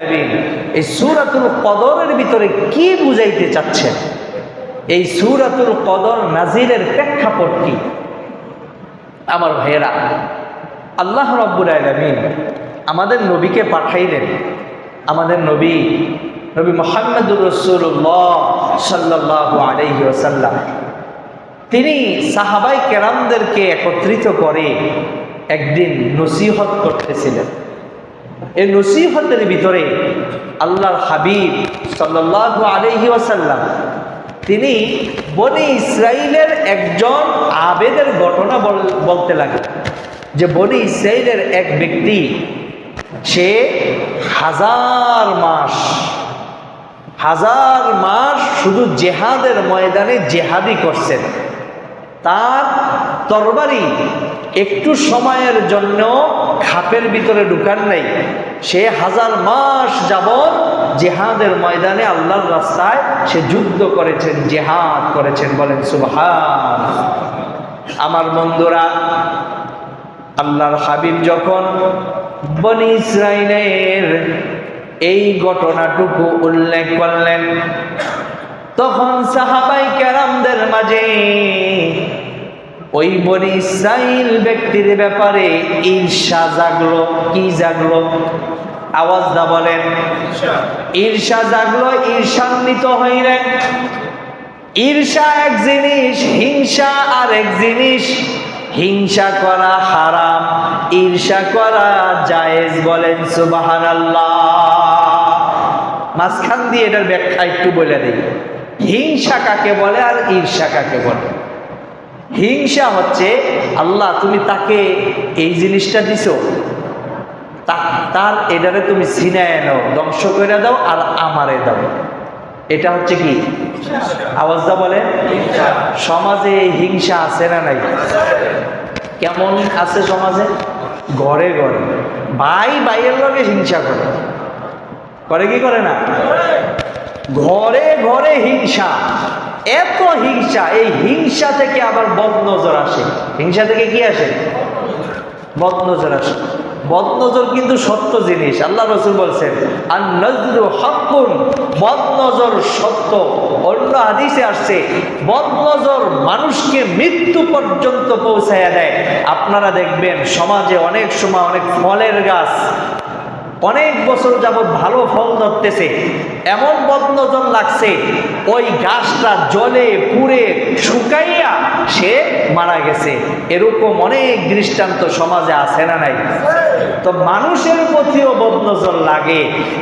এই সূরাতুল কদরের ভিতরে কি বুঝাইতে চাচ্ছেন? এই সূরাতুল কদর নাজিলের প্রেক্ষাপট কি? আমার ভাইয়েরা, আল্লাহ রাব্বুল আলামিন আমাদের নবীকে পাঠাইলেন। আমাদের নবী মুহাম্মদুর রাসূলুল্লাহ সাল্লাল্লাহু আলাইহি ওয়াসাল্লাম, তিনি সাহাবাই কেরামদেরকে একত্রিত করে একদিন নসিহত করতেছিলেন। এই নসিহতের ভিতরে আল্লাহর হাবিব সাল্লাল্লাহু আলাইহি ওয়াসাল্লাম তিনি বনি ইসরাইলের একজন আবেদের ঘটনা বলতে লাগলেন, যে বনি ইসরাইলের এক ব্যক্তি, সে হাজার মাস শুধু জেহাদের ময়দানে জেহাদি করছেন। তার তরবারি একটু সময়ের জন্য খাপের ভিতরে ঢুকান নাই। সে হাজার মাস যাবৎ জেহাদের ময়দানে আল্লাহর রাস্তায় সে যুদ্ধ করেছেন, জেহাদ করেছেন। বলেন সুবহান। আমার বন্ধুরা, আল্লাহর হাবিব যখন বনি ইসরাইলের এই ঘটনাটুকু উল্লেখ করলেন, তখন সাহাবাই কেরামদের মাঝে ওই বনি ইসরাইল ব্যক্তির ব্যাপারে ঈর্ষা জাগলো। কি জাগলো? আওয়াজ দা বলেন। ঈর্ষা জাগলো, ঈর্ষান্বিত হইলেন। ঈর্ষা এক জিনিস, হিংসা আর এক জিনিস। হিংসা করা হারাম, ঈর্ষা করা জায়েজ। বলেন সুবহানাল্লাহ। মাঝখান দিয়ে এটার ব্যাখ্যা একটু বলে দিই, হিংসা কাকে বলে আর ঈর্ষা কাকে বলে। হিংসা হচ্ছে, আল্লাহ তুমি তাকে এই জিনিসটা দিছো, তার এটারে তুমি ছিনায় নাও, ধ্বংস করে দাও আর আমারে দাও। এটা হচ্ছে কি? আওয়াজটা বলে। সমাজে হিংসা আছে না নাই? কেমন আছে সমাজে? ঘরে ঘরে ভাই ভাইয়ের লগে হিংসা করে। করে কি করে না? ঘরে ঘরে হিংসা, এত হিংসা। এই হিংসা থেকে আবার বদনজর আসে। হিংসা থেকে কি আসে? বদনজর আসে। বদনজর কিন্তু সত্য জিনিস। আল্লাহ রাসূল বলছেন, আন নজরু হাক্কুন, বদনজর সত্য। অন্য হাদিসে আসছে, বদনজর মানুষকে মৃত্যু পর্যন্ত পৌঁছায়া দেয়। আপনারা দেখবেন সমাজে অনেক সময় অনেক ফলের গাছ অনেক বছর যাবৎ ভালো ফল ধরতেছে, এমন বদনজর লাগছে ওই গাছটা জলে পুড়ে শুকাইয়া সে মারা গেছে। এরকম অনেক দৃষ্টান্ত সমাজে আছে না নাই? তো মানুষের প্রতিও বদনজর লাগে।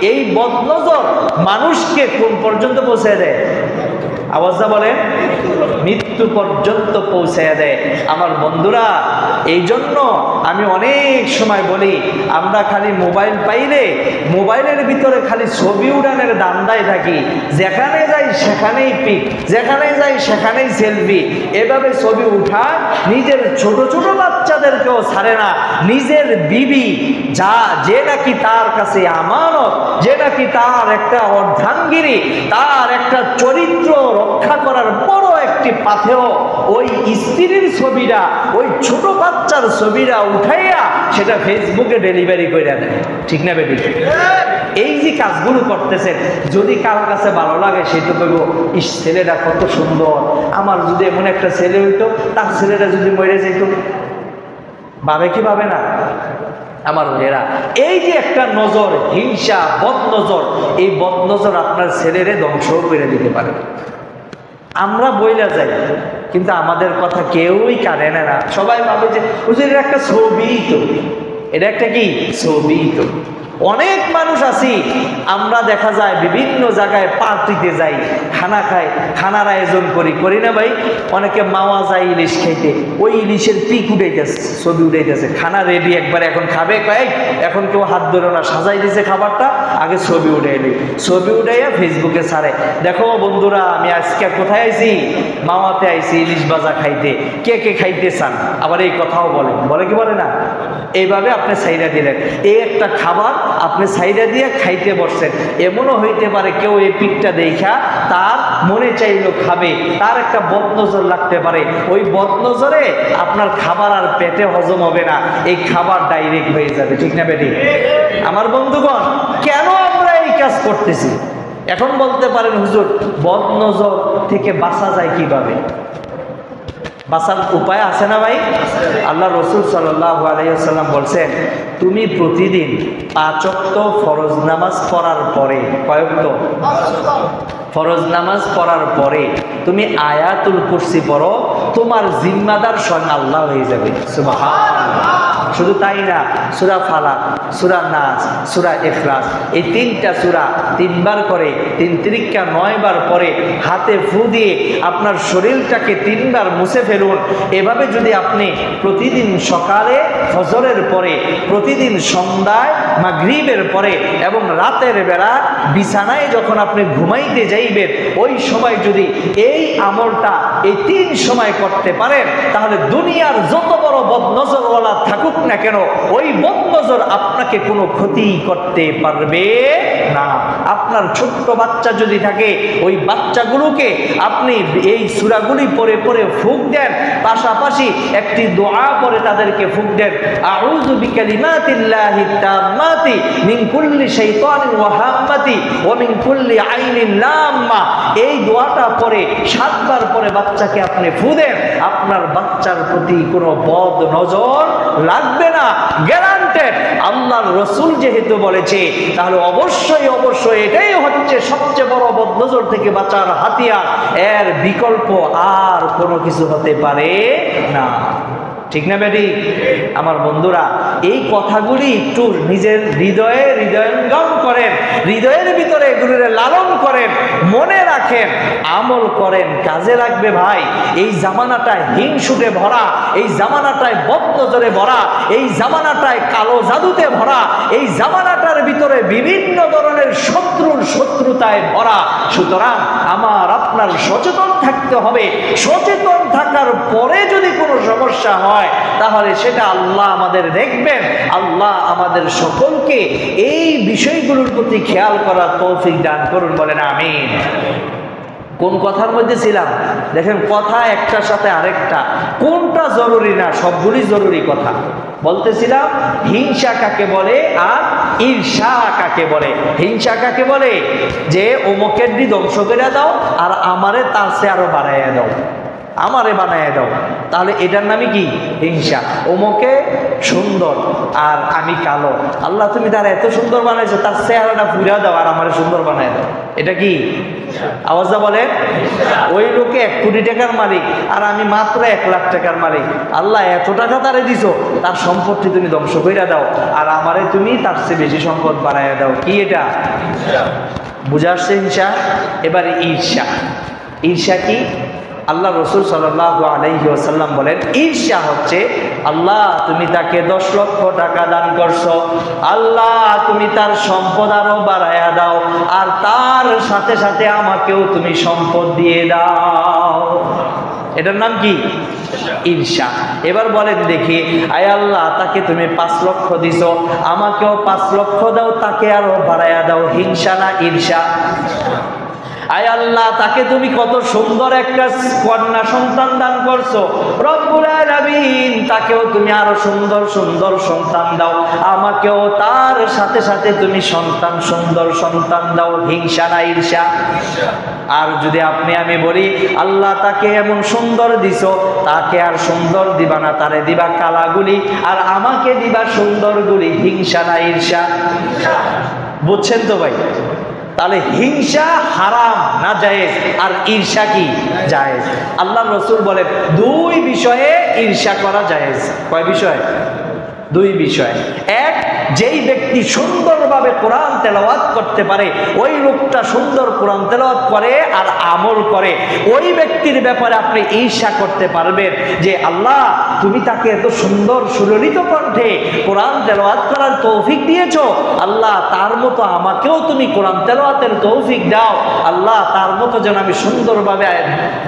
এই বদনজর মানুষকে কোন পর্যন্ত পৌঁছে দেয়? আওয়াজটা বলেন। মৃত্যু পর্যন্ত পৌঁছায় দেয়। আমার বন্ধুরা, এই জন্য আমি অনেক সময় বলি, আমরা খালি মোবাইল পাইলে মোবাইলের ভিতরে খালি ছবি উড়ানের দান্দায় থাকি। যেখানে যাই সেখানেই পিক, যেখানে যাই সেখানেই সেলফি। এভাবে ছবি উঠা নিজের ছোট ছোট বাচ্চাদেরকেও ছাড়ে না। নিজের বিবি যে নাকি তার কাছে আমানত, যে নাকি তার একটা অর্ধাঙ্গিনী, তার একটা চরিত্র রক্ষা করার বড় একটি পাথেয়, ওই স্ত্রীর ছবিটা, ওই ছোট বাচ্চার ছবিটা উঠাইয়া সেটা ফেসবুকে ডেলিভারি করে দেয়। ঠিক না বেটি? এই যে কাজগুলো করতেছেন, যদি কার কাছে ভালো লাগে সেটা বলবো, ইস ছেলেটা কত সুন্দর, আমার যদি এমন একটা ছেলে হইতো, তার ছেলেটা যদি মরে যেত। ভাবে কি ভাবে না? আমার মেয়েরা, এই যে একটা নজর, হিংসা, বদনজর, এই বদনজর আপনার ছেলেরে ধ্বংস করে দিতে পারে। আমরা বইলা যাই, কিন্তু আমাদের কথা কেউই কানে না। সবাই ভাবে যে হুজুর একটা ছবি, তো এটা একটা কি ছবি। তো অনেক মানুষ আছি আমরা, দেখা যায় বিভিন্ন জায়গায় পার্টিতে যাই, খানা খাই, খানার আয়োজন করি না ভাই? অনেকে মাওয়া যায় ইলিশ খাইতে, ওই ইলিশের পিক উঠাইতেছে, ছবি উঠাইতেছে। খানা রেডি, একবার এখন খাবে কয়েক, এখন কেউ হাত ধরে না, সাজাই দিয়েছে খাবারটা, আগে ছবি উঠাইলি, ছবি উঠাইয়া ফেসবুকে ছাড়ে। দেখো বন্ধুরা, আমি আজকে কোথায় আইছি? মাওয়াতে আইছি ইলিশ ভাজা খাইতে। কে কে খাইতে চান? আবার এই কথাও বলে কি বলে না? এইভাবে আপনি সাইডা দিলেন, এই একটা খাবার আপনি সাইডা দিয়ে খাইতে বসছেন। এমনও হইতে পারে কেউ এই পিকটা দেখা তার মনে চাইলো খাবে, তার একটা বদনজর লাগতে পারে। ওই বদনজরে আপনার খাবার আর পেটে হজম হবে না, এই খাবার ডাইরেক্ট হয়ে যাবে। ঠিক না বেটি? আমার বন্ধুগণ, কেন আমরা কাজ করতেছি। এখন বলতে পারেন হুজুর, বদ নজর থেকে বাঁচা যায় কিভাবে? বাঁচার উপায় আছে না ভাই? আল্লাহ রসুল সাল্লাল্লাহু আলাইহি ওয়াসাল্লাম বলছেন, তুমি প্রতিদিন 5 ওয়াক্ত ফরজ নামাজ পড়ার পরে, কয় ওয়াক্ত ফরজ নামাজ পড়ার পরে তুমি আয়াতুল কুরসি পড়ো, তোমার জিম্মাদার স্বয়ং আল্লাহ হয়ে যাবে। সুবহানাল্লাহ। শুধু তাই না, সূরা ফালাক, সূরা নাস, সূরা ইখলাস, এই 3টা সূরা 3 বার করে 3 তিরিকা 9 বার পরে হাতে ফু দিয়ে আপনার শরীরটাকে 3 বার মুছে ফেলুন। এভাবে যদি আপনি প্রতিদিন সকালে ফজরের পরে, প্রতিদিন সন্ধ্যায় মাগরিবের পরে এবং রাতের বেলা বিছানায় যখন আপনি ঘুমাইতে যাইবেন, ওই সময় যদি এই আমলটা এই 3 সময় করতে পারেন, তাহলে দুনিয়ার যত বড় বদনজরওয়ালা থাকুক না কেন, ওই বদনজর আপনাকে কোনো ক্ষতি করতে পারবে না। আপনার ছোট্ট বাচ্চা যদি থাকে, ওই বাচ্চাগুলোকে আপনি এই সূরাগুলি পড়ে পড়ে ফুঁক দেন, পাশাপাশি একটি দোয়া পড়ে তাদেরকে ফুঁক দেন, আউযু বিকালিমাতিল্লাহি তাম্মাতি মিন কুল্লি শাইতানিন ওয়া হাম্মাতি ওয়া মিন কুল্লি আইনিন লাম্মা। এই দোয়াটা পড়ে 7 বার পরে বাচ্চাকে আপনি ফু দেন, আপনার বাচ্চার প্রতি কোনো বদ নজর লাগবে না, গ্যারান্টেড। আল্লাহর রাসূল যেহেতু বলেছে, তাহলে অবশ্যই অবশ্যই এটাই হচ্ছে সবচেয়ে বড় বদনজর থেকে বাঁচার হাতিয়ার। এর বিকল্প আর কোনো কিছু হতে পারে না। ঠিক না বেটি? আমার বন্ধুরা, এই কথাগুলি একটু নিজের হৃদয়ে হৃদয়ঙ্গম করেন, হৃদয়ের ভিতরে এগুলির লালন করেন, মনে রাখেন, আমল করেন, কাজে লাগবে ভাই। এই জামানাটায় হিংসুটে ভরা, এই জামানাটায় বদনজরে ভরা, এই জামানাটায় কালো জাদুতে ভরা, এই জামানাটার ভিতরে বিভিন্ন ধরনের শত্রুর শত্রুতায় ভরা। সুতরাং আমার আপনার সচেতন থাকতে হবে। সচেতন থাকার পরে যদি কোনো সমস্যা হয়, তাহলে সেটা আল্লাহ আমাদের দেখবেন। আল্লাহ আমাদের সকলকে এই বিষয়গুলোর প্রতি খেয়াল করার তৌফিক দান করুন, বলেন আমিন। কোন কথার মধ্যে ছিলাম? দেখেন, কথা একটার সাথে আরেকটা, কোনটা জরুরি না, সবগুলি জরুরি কথা বলতেছিলাম। হিংসা কাকে বলে আর ঈর্ষা কাকে বলে? হিংসা কাকে বলে? যে অমুকের ধ্বংস করে দাও আর আমারে তার চেয়ে আরো বাড়াইয়া দাও, আমারে বানায় দাও, তাহলে এটার নামই কি? হিংসা। ওমকে সুন্দর আর আমি কালো, আল্লাহ তুমি তার এত সুন্দর বানাইছো, তার চেহারাটা পুরা দাও আর আমারে সুন্দর বানায় দাও, এটা কি? আওয়াজটা বলে। ওই লোকে 1 কোটি টাকার মালিক আর আমি মাত্র 1 লাখ টাকার মালিক, আল্লাহ এত টাকা তারে দিছো, তার সম্পত্তি তুমি ধ্বংস কইরা দাও আর আমারে তুমি তার চেয়ে বেশি সম্পদ বানায় দাও। কি এটা? বুঝা আসছে? হিংসা। এবারে ঈর্ষা। ঈর্ষা কি? আল্লাহ রসুল সাল্লাল্লাহু আলাইহি ওয়াসাল্লাম বলেন, ঈর্ষা হচ্ছে, আল্লাহ তুমি তাকে 10 লক্ষ টাকা দান করছো, আল্লাহ তুমি তার সম্পদ আরো বাড়ায়া দাও আর তার সাথে সাথে আমাকেও তুমি সম্পদ দিয়ে দাও। এটার নাম কি? ঈর্ষা। এবার বলেন দেখি, আয় আল্লাহ তাকে তুমি 5 লক্ষ দিছো, আমাকেও 5 লক্ষ দাও, তাকে আরো বাড়ায়া দাও। হিংসা না ঈর্ষা? আয় আল্লাহ তাকে তুমি কত সুন্দর একটা কন্যা সন্তান দান করছো, রব্বুল আলামিন তাকেও তুমি আরো সুন্দর সুন্দর সন্তান দাও, আমাকেও তার সাথে সাথে তুমি সুন্দর সন্তান দাও। হিংসা না ঈর্ষা? আর যদি আমি বলি, আল্লাহ তাকে এমন সুন্দর দিছো, তাকে আর সুন্দর দিবা না, তারে দিবা কালাগুলি আর আমাকে দিবা সুন্দরগুলি। হিংসা না ঈর্ষা? বুঝছেন তো ভাই? তাহলে হিংসা হারাম না জায়েজ, আর ঈর্ষা কি? জায়েজ। আল্লাহ রসুল বলেন 2 বিষয়ে ঈর্ষা করা জায়েজ। কয় বিষয়? 2 বিষয়। এক, যেই ব্যক্তি সুন্দরভাবে কোরআন তেলাওয়াত করতে পারে, ওই লোকটা সুন্দর কোরআন তেলাওয়াত করে আর আমল করে, ওই ব্যক্তির ব্যাপারে আপনি ঈর্ষা করতে পারবেন যে আল্লাহ তুমি তাকে এত সুন্দর সুললিত কণ্ঠে কোরআন তেলাওয়াত করার তৌফিক দিয়েছো, আল্লাহ তার মতো আমাকেও তুমি কোরআন তেলাওয়াতের তৌফিক দাও, আল্লাহ তার মতো যেন আমি সুন্দরভাবে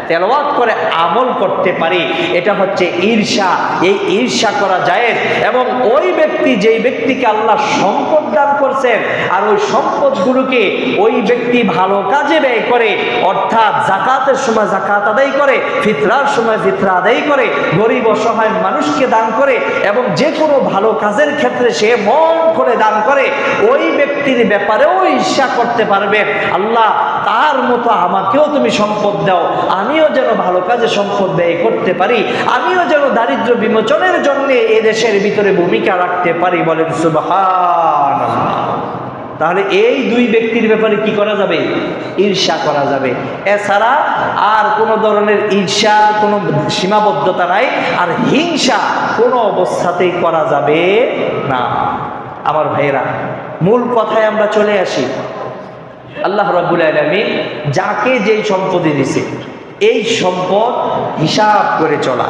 তেলাওয়াত করে আমল করতে পারি। এটা হচ্ছে ঈর্ষা। এই ঈর্ষা করা জায়েজ। এবং ওই ব্যক্তি যেই ব্যক্তিকে আল্লাহ সম্পদ দান করছেন আর ওই সম্পদগুলোকে ওই ব্যক্তি ভালো কাজে ব্যয় করে, অর্থাৎ যাকাতের সময় যাকাত আদায় করে, ফিতরার সময় ফিতরা আদায় করে, গরিব অসহায় মানুষকে দান করে এবং যে কোনো ভালো কাজের ক্ষেত্রে সে মন করে দান করে, ওই ব্যক্তির ব্যাপারেও ঈর্ষা করতে পারবে আল্লাহ তার মতো আমাকেও তুমি সম্পদ দাও, আমিও যেন ভালো কাজে সম্পদ ব্যয় করতে পারি, আমিও যেন দারিদ্র্য বিমোচনের জন্য এই দেশের ভিতরে ভূমিকা রাখতে পারি। বলেন সুবহানাল্লাহ। তাহলে এই দুই ব্যক্তির ব্যাপারে কি করা যাবে? ঈর্ষা করা যাবে। এছাড়া আর কোনো ধরনের ঈর্ষার কোনো সীমাবদ্ধতা নাই, আর হিংসা কোনো অবস্থাতেই করা যাবে না। আমার ভাইয়েরা, মূল কথায় আমরা চলে আসি। আল্লাহ রাব্বুল আলামিন যাকে যেই সম্পত্তি দিছে এই সম্পদ হিসাব করে চলা।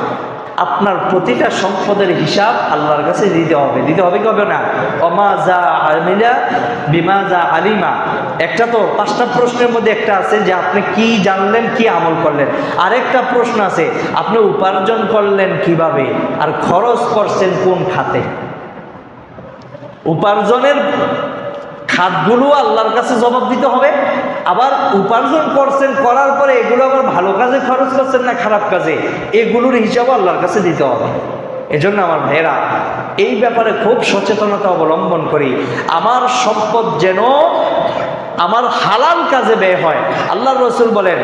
আপনার প্রতিটা সম্পদের হিসাব আল্লাহর কাছে দিতে হবে। দিতে হবে কবে না? ওমা যা আমিলা বিমা যা আলিমা। একটা তো 5টা প্রশ্নের মধ্যে একটা আছে যে আপনি কি জানলেন, কি আমল করলেন। আরেকটা প্রশ্ন আছে আপনি উপার্জন করলেন কিভাবে আর খরচ করছেন কোন খাতে। উপার্জনের খাতগুলো আল্লাহর কাছে জবাব দিতে হবে, আবার উপার্জন করছেন করার পরে এগুলো আবার ভালো কাজে খরচ করছেন না খারাপ কাজে, এগুলোর হিসাবও আল্লাহর কাছে দিতে হবে। এজন্য আমার ভাইয়েরা, এই ব্যাপারে খুব সচেতনতা অবলম্বন করি। আমার সম্পদ যেন আমার হালাল কাজে ব্যয় হয়। আল্লাহর রাসূল বলেন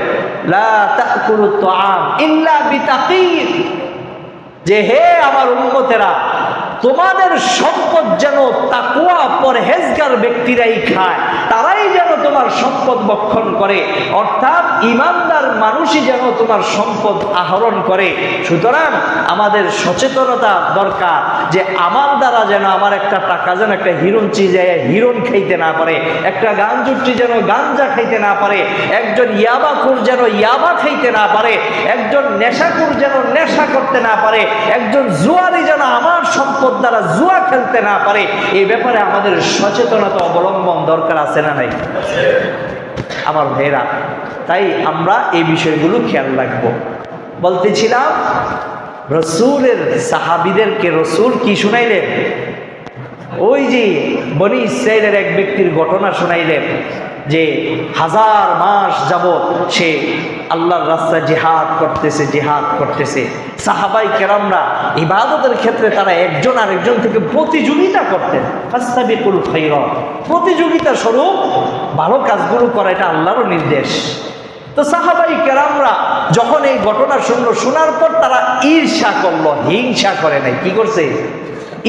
লা তাকুলুত তাআম ইল্লা বিতাকির, যে হে আমার উম্মতেরা, তোমাদের সম্পদ যেন তাকওয়া পরহেজগার ব্যক্তিরাই খায়, তারাই যেন তোমার সম্পদ ভক্ষণ করে, অর্থাৎ ইমানদার মানুষই যেন তোমার সম্পদ আহরণ করে। সুতরাং আমাদের সচেতনতা দরকার যে আমার দ্বারা যেন আমার একটা টাকা যেন একটা হিরুঞ্চি যায় হিরণ খাইতে না পারে, একটা গাঞ্জুটি যেন গাঞ্জা খাইতে না পারে, একজন ইয়াবাখোর যেন ইয়াবা খাইতে না পারে, একজন নেশাখোর যেন নেশা করতে না পারে, একজন জুয়ারি যেন আমার সম্পদ দ্বারা জুয়া খেলতে না পারে। এই ব্যাপারে আমাদের সচেতনতা অবলম্বন দরকার আছে না নাই? আমার ভাইরা, তাই আমরা এই বিষয়গুলো খেয়াল রাখবো। বলতেছিলাম রসুলের সাহাবীদেরকে রসুল কি শুনাইলেন? ওই যে বনি ইসরাইলের এক ব্যক্তির ঘটনা শুনাইলেন যে 1000 মাস যাবত সে আল্লাহর রাস্তায় জিহাদ করতেছে। সাহাবাই কেরামরা ইবাদতের ক্ষেত্রে তারা একজন আরেকজন থেকে প্রতিযোগিতা করতেন। ফাস্তাবিকুল খায়রাত, প্রতিযোগিতা স্বরূপ ভালো কাজগুলো করা, এটা আল্লাহর নির্দেশ। তো সাহাবাই কেরামরা যখন এই ঘটনা শুনলো, শোনার পর তারা ঈর্ষা করলো, হিংসা করে নাই। কি করছে?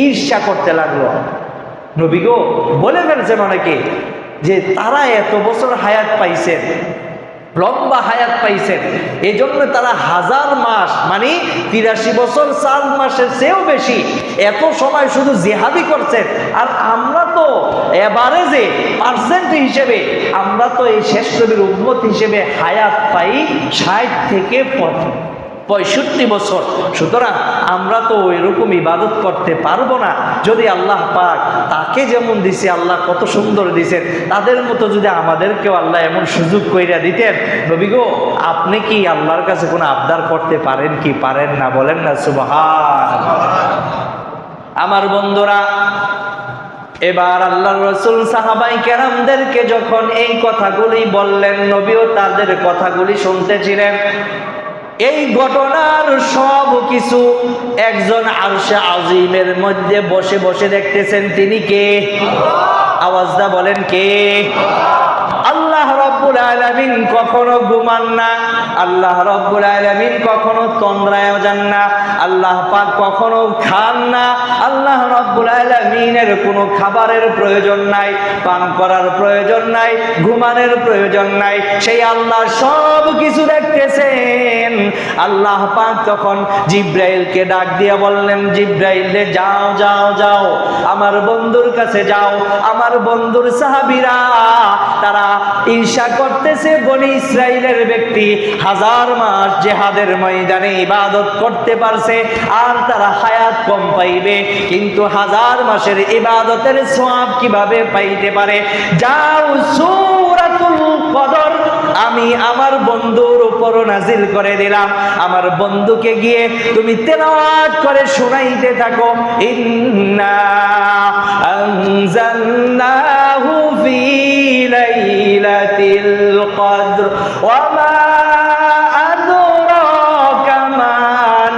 ঈর্ষা করতে লাগলো। নবী গো বলে ফেলছেন অনেকে যে তারা এত বছর হায়াত পাইছেন, লম্বা হায়াত পাইছেন, এই জন্য তারা 1000 মাস মানে 83 বছর 4 মাসের চেয়েও বেশি এত সময় শুধু জিহাদি করছেন। আর আমরা তো এভারেজে পার্সেন্ট হিসেবে আমরা তো এই শেষ নবীর উম্মত হিসেবে হায়াত পাই 60 থেকে 65 বছর। সুতরাং আমরা তো ওই রকম ইবাদত করতে পারবো না। যদি আল্লাহ পাক তাকে যেমন দিছে, আল্লাহ কত সুন্দর দিছেন, তাদের মতো যদি আমাদেরকেও আল্লাহ এমন সুযোগ কইরা দিতেন, নবী গো আপনি কি আল্লাহর কাছে কোনো আবদার করতে পারেন কি পারেন না? বলেন না সুবহানাল্লাহ। আমার বন্ধুরা, এবার আল্লাহর রাসূল সাহাবায়ে কেরামদেরকে যখন এই কথাগুলি বললেন, নবীও তাদের কথাগুলি শুনতেছিলেন। এই ঘটনার সব কিছু একজন আরশে আজিমের মধ্যে বসে বসে দেখতেছেন। তিনি কে? আওয়াজটা বলেন কে? আল্লাহ রাব্বুল আলামিন কখনো ঘুমান না, আল্লাহ রাব্বুল আলামিন কখনো তন্দ্রায় যান না, আল্লাহ পাক কখনো খান না। আল্লাহ রাব্বুল আলামিনের কোনো খাবারের প্রয়োজন নাই, পান করার প্রয়োজন নাই, ঘুমানোর প্রয়োজন নাই। সেই আল্লাহ সব কিছু দেখতেছেন। আল্লাহ পাক তখন জিব্রাইলকে ডাক দিয়ে বললেন, জিব্রাইল যাও যাও যাও আমার বন্ধুর কাছে যাও। আমার বন্ধুর সাহাবীরা তারা ঈর্ষা করতেছে বনি ইসরাইলের ব্যক্তি 1000 মাস জিহাদের ময়দানে ইবাদত করতে পারছে আর তারা হায়াত কম পাইবে, কিন্তু 1000 মাসের ইবাদতের সওয়াব কিভাবে পাইতে পারে? যাও সূরাতুল কদর আমি আমার বন্ধুর উপরও নাজিল করে দিলাম। আমার বন্ধুকে গিয়ে তুমি তেলাওয়াত করে শোনাইতে থাকো, ইন্না আনজালনাহু ফি লাইলাতিল কদর ওয়া মা আদরাকা মা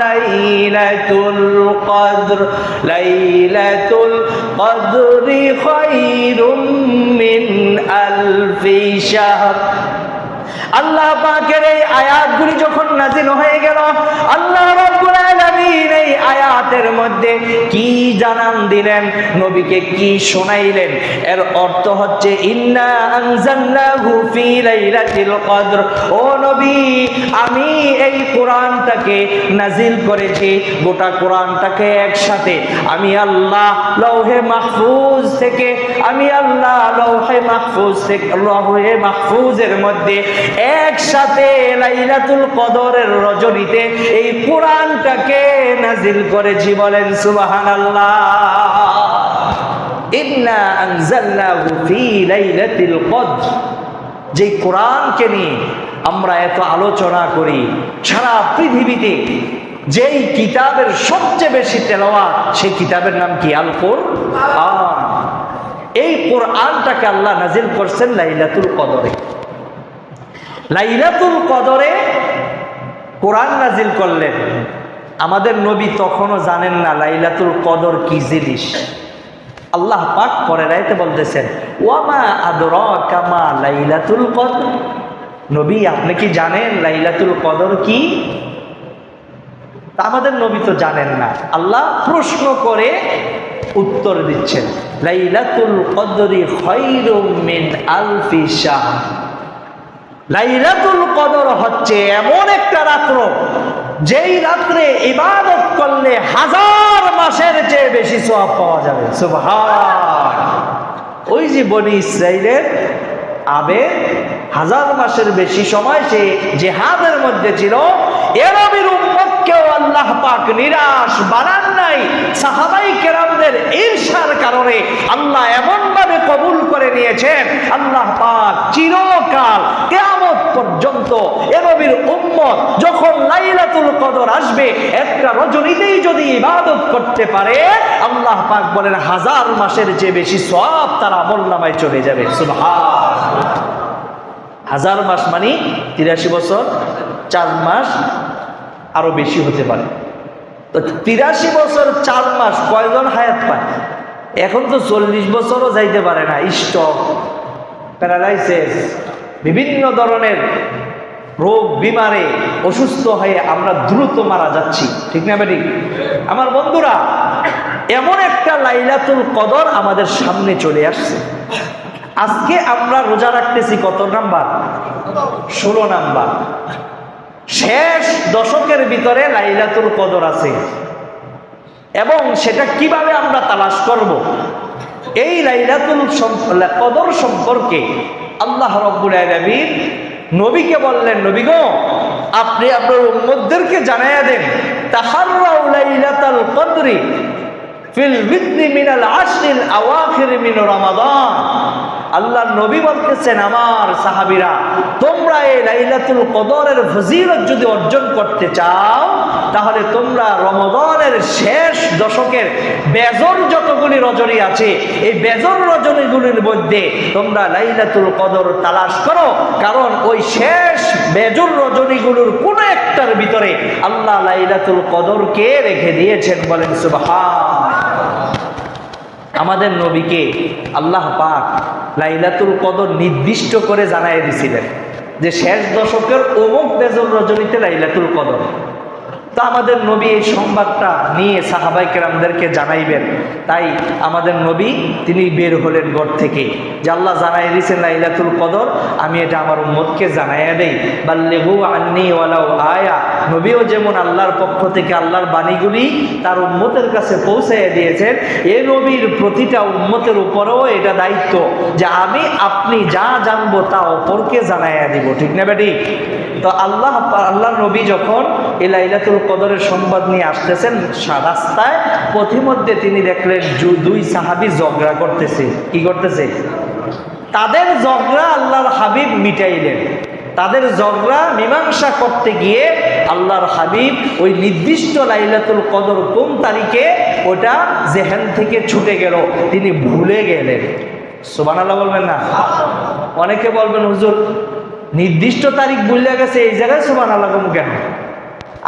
লাইলাতুল কদর লাইলাতুল কদরি খায়রুম মিন আলফি শাহর। আল্লাহ পাকের এই আয়াতগুলি যখন নাযিল হয়ে গেল, আল্লাহ রাব্বুল আলামিন এই আয়াতের মধ্যে কি জানান দিলেন, নবীকে কি শোনাইলেন? এর অর্থ হচ্ছে ইন্না আনজালনাহু ফি লাইলাতিল কদর। ও নবী, আমি এই কোরআনটাকে নাজিল করেছি, গোটা কোরআনটাকে একসাথে আমি আল্লাহ লৌহে মাহফুজ থেকে, আমি আল্লাহ লৌহে মাহফুজের মধ্যে একসাথে লাইলাতুল কদরের রজনীতে এই কোরআনটাকে নাজিল করেছি। বলেন সুবহানাল্লাহ। ইন্না আনজালনাহু ফি লাইলাতিল কদর। যে কোরআনকে নিয়ে আমরা এত আলোচনা করি, সারা পৃথিবীতে যেই কিতাবের সবচেয়ে বেশি তেলাওয়াত, সেই কিতাবের নাম কি? আল কোরআন। এই কোরআনটাকে আল্লাহ নাজিল করছেন লাইলাতুল কদরে। লাইলাতুল কদরে কোরআন নাজিল করলেন। আমাদের নবী তখনও জানেন না লাইলাতুল কদর কি জিনিস। আল্লাহ পাক পরে রাইতে বলতেছেন, ওয়ামা আদরাকা মা লাইলাতুল কদর। নবী, আপনি কি জানেন লাইলাতুল কদর কি? আমাদের নবী তো জানেন না। আল্লাহ প্রশ্ন করে উত্তর দিচ্ছেন, লাইলাতুল কদরি খায়রুম মিন আলফি শাহর। লাইলাতুল কদর হচ্ছে এমন একটা রাত্র, যেই রাত্রে ইবাদত করলে 1000 মাসের চেয়ে বেশি সওয়াব পাওয়া যাবে। সুবহান। ওই যে বনি ইসরাইলের আবেদ 1000 মাসের বেশি সময় সে জিহাদের মধ্যে ছিল। এ নবীর উম্মতকেও আল্লাহ পাক নিরাশ বানান নাই। সাহাবাই কেরামদের ঈর্ষার কারণে আল্লাহ এমন ভাবে কবুল করে নিয়েছেন, আল্লাহ পাক চিরকাল কিয়ামত পর্যন্ত এ নবীর উম্মত যখন লাইলাতুল কদর আসবে, একটা রজনীতেই যদি ইবাদত করতে পারে, আল্লাহ পাক বলেন 1000 মাসের চেয়ে বেশি সওয়াব তার আমলনামায় চলে যাবে। সুবহান। 1000 মাস মানে 83 বছর 4 মাস, আরো বেশি হতে পারে। তো 83 বছর 4 মাস কয়জন হায়াত পায়? এখন তো 40 বছরও যাইতে পারে না। স্ট্রোক, প্যারালাইসিস, বিভিন্ন ধরনের রোগ বিমারে অসুস্থ হয়ে আমরা দ্রুত মারা যাচ্ছি, ঠিক না বেটি? আমার বন্ধুরা, এমন একটা লাইলাতুল কদর আমাদের সামনে চলে আসছে। আজকে আমরা রোজা রাখতেছি কত নাম্বার? 16 নাম্বার। শেষ দশকের ভিতরে লাইলাতুল কদর আছে, এবং সেটা কিভাবে আমরা তালাশ করব? এই লাইলাতুল কদর সম্পর্কে আল্লাহ রাব্বুল আলামিন নবীকে বললেন, নবী গো, আপনি আপনার উম্মতদেরকে জানাইয়া দেন, তাহাররাউ লাইলাতুল কদরি ফিল বিদনি মিনাল আশরিল আওয়াখির মিন রমাদান। আল্লাহ নবী বলতেছেন, আমার সাহাবীরা, তোমরা এই লাইলাতুল কদরের ফজিলত যদি অর্জন করতে চাও, তাহলে তোমরা রমাদানের শেষ দশকের বেজর যতগুলি রজনী আছে, এই বেজর রজনীগুলির মধ্যে তোমরা লাইলাতুল কদর তালাশ করো। কারণ ওই শেষ বেজর রজনীগুলোর কোন একটার ভিতরে আল্লাহ লাইলাতুল কদরকে রেখে দিয়েছেন। বলেন সুবহান। আমাদের নবীকে আল্লাহ পাক লাইলাতুল কদর নির্দিষ্ট করে জানাই দিয়েছিলেন যে শেষ দশকের অমুক বেজর রজনীতে লাইলাতুল কদর। তা আমাদের নবী এই সংবাদটা নিয়ে সাহাবাই কেরামদেরকে জানাইবেন। তাই আমাদের নবী তিনি বের হলেন ঘর থেকে, যে আল্লাহ জানাই দিয়েছেন লাইলাতুল কদর, আমি এটা আমার উম্মতকে জানাইয়া দেই। বাল্লিগু আন্নি ওয়ালাউ আয়া। নবীও যেমন আল্লাহর পক্ষ থেকে আল্লাহর বাণীগুলি তার উম্মতের কাছে পৌঁছাইয়া দিয়েছেন, এ নবীর প্রতিটা উম্মতের উপরেও এটা দায়িত্ব যে আমি আপনি যা জানবো তা অপরকে জানাইয়া দিব, ঠিক না বেটি? তো আল্লাহ নবী যখন এই লাইলাতুল কদরের সংবাদ নিয়ে আসতেছেন, রাস্তায় পথিমধ্যে তিনি দেখলেন দুই সাহাবী ঝগড়া করতেছে। কি করতেছে? তাদের ঝগড়া আল্লাহর হাবিব মিটাইলেন। তাদের ঝগড়া মীমাংসা করতে গিয়ে আল্লাহর হাবিব ওই নির্দিষ্ট লাইলাতুল কদর কোন তারিখে ওটা জেহেন থেকে ছুটে গেল, তিনি ভুলে গেলেন। সুবহানাল্লাহ বলবেন না? অনেকে বলবেন হুজুর নির্দিষ্ট তারিখ ভুলে গেছে, এই জায়গায় সুবহানাল্লাহ কেন?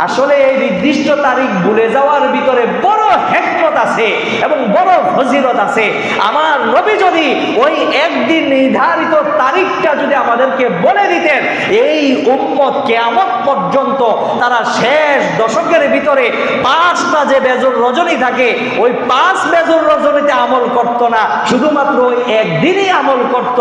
আসলে এই নির্দিষ্ট তারিখ ভুলে যাওয়ার ভিতরে বড় হিকমত আছে এবং বড় ফজিলত আছে। আমার নবী যদি ওই একদিন নির্ধারিত তারিখটা যদি আমাদেরকে বলে দিতেন, এই উম্মত কিয়ামত পর্যন্ত তারা শেষ দশকের ভিতরে 5টা যে বেজর রজনী থাকে ওই 5 বেজর রজনীতে আমল করত না, শুধুমাত্র ওই একদিনই আমল করত।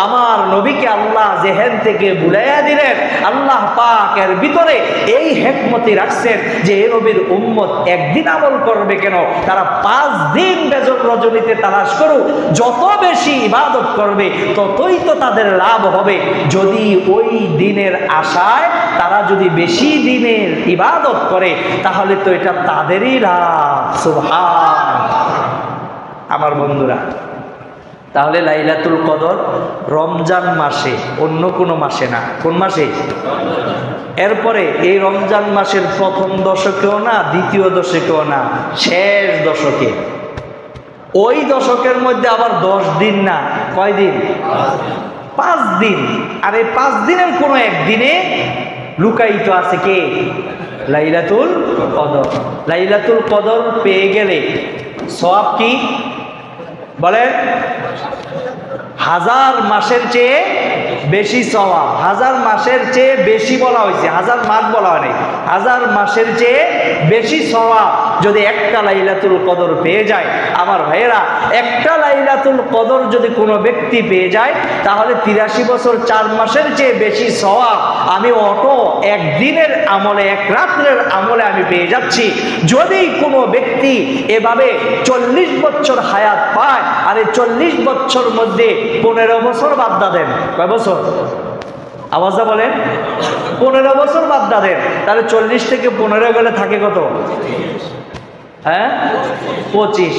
আমার নবীকে আল্লাহ জেহেন থেকে ভুলাইয়া দিলেন। আল্লাহ পাক এর ভিতরে এই হিকমত রাখছেন যে এই নবীর উম্মত একদিন আমল করবে কেন, তারা 5 দিন বেজর রজনীতে তালাশ করুক, যত বেশি ইবাদত করবে ততই তো তাদের লাভ হবে। যদি ওই দিনের আশায় তারা যদি বেশি দিনের ইবাদত করে তাহলে তো এটা তাদেরই লাভ। সুবহানাল্লাহ। আমার বন্ধুরা, তাহলে লাইলাতুল কদর রমজান মাসে, অন্য কোনো মাসে না। কোন মাসে? এরপরে এই রমজান মাসের প্রথম দশকেও না, দ্বিতীয় দশকেও না, শেষ দশকে। ওই দশকের মধ্যে আবার 10 দিন না, কয় দিন? 5 দিন। আর এই 5 দিনের কোনো একদিনে লুকায়িত আছে কে? লাইলাতুল কদর। লাইলাতুল কদর পেয়ে গেলে সওয়াব কি বলেন? 1000 মাসের চেয়ে বেশি সওয়াব। 1000 মাসের চেয়ে বেশি বলা হয়েছে, 1000 মাস বলা হয়নি। 1000 মাসের চেয়ে বেশি সওয়াব যদি একটা লাইলাতুল কদর পেয়ে যায়। আমার ভাইয়েরা, একটা লাইলাতুল কদর যদি কোনো ব্যক্তি পেয়ে যায় তাহলে 83 বছর 4 মাসের চেয়ে বেশি সওয়াব আমি অটো একদিনের আমলে, এক রাত্রের আমলে আমি পেয়ে যাচ্ছি। যদি কোনো ব্যক্তি এভাবে 40 বছর হায়াত পায়, আর এই 40 বছর মধ্যে 15 বছর বাদ দেন, কয় বছর? আওয়াজটা বলেন। 15 বছর বাদ দেন, তাহলে 40 থেকে 15 গেলে থাকে কত? হ্যাঁ, 25।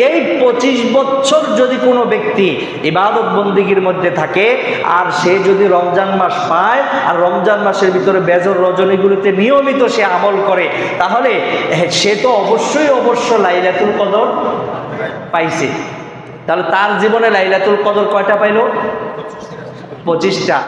এই 25 বছর যদি কোনো ব্যক্তি ইবাদত বন্দিগির মধ্যে থাকে, আর সে যদি রমজান মাস পায়, আর রমজান মাসের ভিতরে বেজর রজনীগুলিতে নিয়মিত সে আমল করে, তাহলে সে তো অবশ্যই লাইলাতুল কদর পাইছে। তাহলে তার জীবনে লাইলাতুল কদর কয়টা পাইল? 25টা।